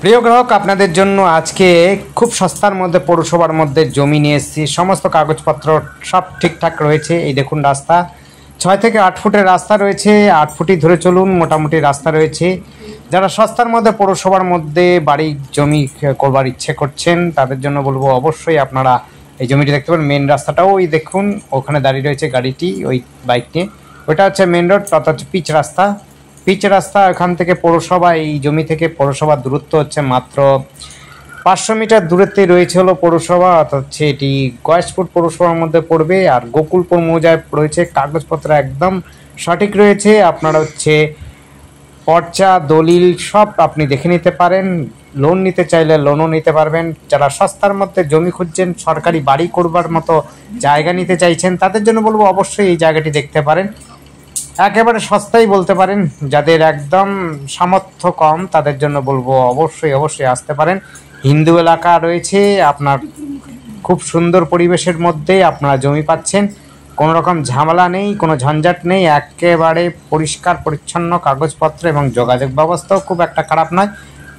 প্রিয় গ্রাহক, আপনাদের জন্য আজকে খুব সস্তার মধ্যে পৌরসভার মধ্যে জমি নিয়ে এসেছি। সমস্ত কাগজপত্র সব ঠিকঠাক রয়েছে। এই দেখুন, রাস্তা 6 থেকে 8 ফুটের রাস্তা রয়েছে। 8 ফুটই ধরে চলুন, মোটামুটি রাস্তা রয়েছে। যারা সস্তার মধ্যে পৌরসভার মধ্যে বাড়ি জমি করবার ইচ্ছে করছেন তাদের জন্য বলবো, অবশ্যই আপনারা এই জমিটি দেখতে পারেন। মেন রাস্তাটাও ওই দেখুন, ওখানে দাঁড়িয়ে রয়েছে গাড়িটি, ওই বাইক নিয়ে। ওইটা হচ্ছে মেন রোড, তথা হচ্ছে পিচ রাস্তা। এখান থেকে পৌরসভা, এই জমি থেকে পৌরসভার দূরত্ব হচ্ছে মাত্র 500 মিটার দূরত্বে রয়েছে হলো পৌরসভা, অর্থাৎ হচ্ছে এটি গয়েশপুর পৌরসভার মধ্যে পড়বে। আর গোকুলপুর মৌজায় রয়েছে। কাগজপত্র একদম সঠিক রয়েছে। আপনারা হচ্ছে পর্চা দলিল সব আপনি দেখে নিতে পারেন। লোন নিতে চাইলে লোনও নিতে পারবেন। যারা সস্তার মধ্যে জমি খুঁজছেন, সরকারি বাড়ি করবার মতো জায়গা নিতে চাইছেন, তাদের জন্য বলবো অবশ্যই এই জায়গাটি দেখতে পারেন। একেবারে সস্তাই বলতে পারেন। যাদের একদম সামর্থ্য কম তাদের জন্য বলবো অবশ্যই আসতে পারেন। হিন্দু এলাকা রয়েছে, আপনার খুব সুন্দর পরিবেশের মধ্যে আপনারা জমি পাচ্ছেন। কোনো রকম ঝামেলা নেই, কোনো ঝঞ্ঝাট নেই, একেবারে পরিষ্কার পরিচ্ছন্ন কাগজপত্র এবং যোগাযোগ ব্যবস্থাও খুব একটা খারাপ নয়।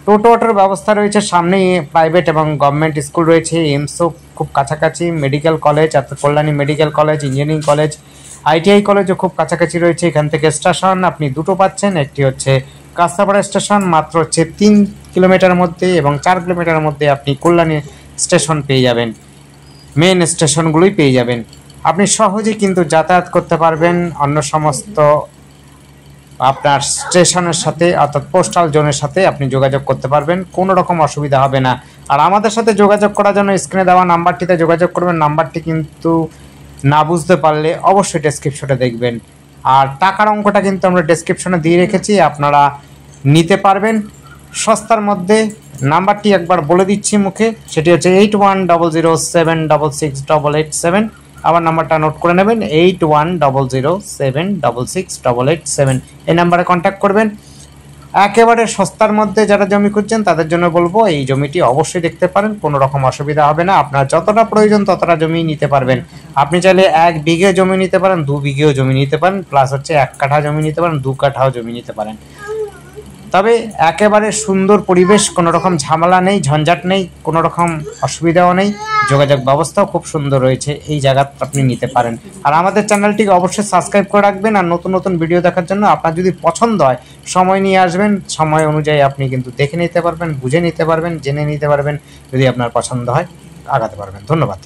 টোটো অটোর ব্যবস্থা রয়েছে, সামনেই প্রাইভেট এবং গভর্নমেন্ট স্কুল রয়েছে। এমসও খুব কাছাকাছি, মেডিকেল কলেজ, অর্থাৎ Kalyani medical college, engineering college, ITI কলেজও খুব কাছাকাছি রয়েছে। এখান থেকে স্টেশন আপনি দুটো পাচ্ছেন। একটি হচ্ছে কাস্তাপাড়া স্টেশন, মাত্র হচ্ছে 3 কিলোমিটার মধ্যে, এবং 4 কিলোমিটার মধ্যে আপনি কল্যাণী স্টেশন পেয়ে যাবেন। মেন স্টেশনগুলোই পেয়ে যাবেন। আপনি সহজেই কিন্তু যাতায়াত করতে পারবেন অন্য সমস্ত আপনার স্টেশনের সাথে, অর্থাৎ পোস্টাল জোনের সাথে আপনি যোগাযোগ করতে পারবেন। কোনো রকম অসুবিধা হবে না। আর আমাদের সাথে যোগাযোগ করার জন্য স্ক্রিনে দেওয়া নাম্বারটিতে যোগাযোগ করবেন। নাম্বারটি কিন্তু না বুঝতে পারলে অবশ্যই ডেসক্রিপশনে দেখবেন। আর টাকার অঙ্কটা কিন্তু আমরা ডেসক্রিপশনে দিয়ে রেখেছি, আপনারা নিতে পারবেন সস্তার মধ্যে। নাম্বারটি একবার বলে দিচ্ছি মুখে, সেটি হচ্ছে 8100766887। আবার নাম্বারটা নোট করে নেবেন, 8100766887। এই নাম্বারে কন্ট্যাক্ট করবেন। একেবারে সস্তার মধ্যে যারা জমি খুঁজছেন তাদের জন্য বলবো এই জমিটি অবশ্যই দেখতে পারেন। কোনো রকম অসুবিধা হবে না। আপনার যতটা প্রয়োজন ততটা জমি নিতে পারবেন। আপনি চাইলে 1 বিঘে জমি নিতে পারেন, 2 বিঘেও জমি নিতে পারেন, প্লাস হচ্ছে 1 কাঠা জমি নিতে পারেন, 2 কাঠাও জমি নিতে পারেন। তবে একেবারে সুন্দর পরিবেশ, কোনো রকম ঝামেলা নেই, ঝঞ্ঝাট নেই, কোনো রকম অসুবিধাও নেই। যোগাযোগ ব্যবস্থাও খুব সুন্দর রয়েছে। এই জায়গা আপনি নিতে পারেন। আর আমাদের চ্যানেলটিকে অবশ্যই সাবস্ক্রাইব করে রাখবেন। আর নতুন নতুন ভিডিও দেখার জন্য আপনার যদি পছন্দ হয় সময় নিয়ে আসবেন। সময় অনুযায়ী আপনি কিন্তু দেখে নিতে পারবেন, বুঝে নিতে পারবেন, জেনে নিতে পারবেন। যদি আপনার পছন্দ হয় আগাতে পারবেন। ধন্যবাদ।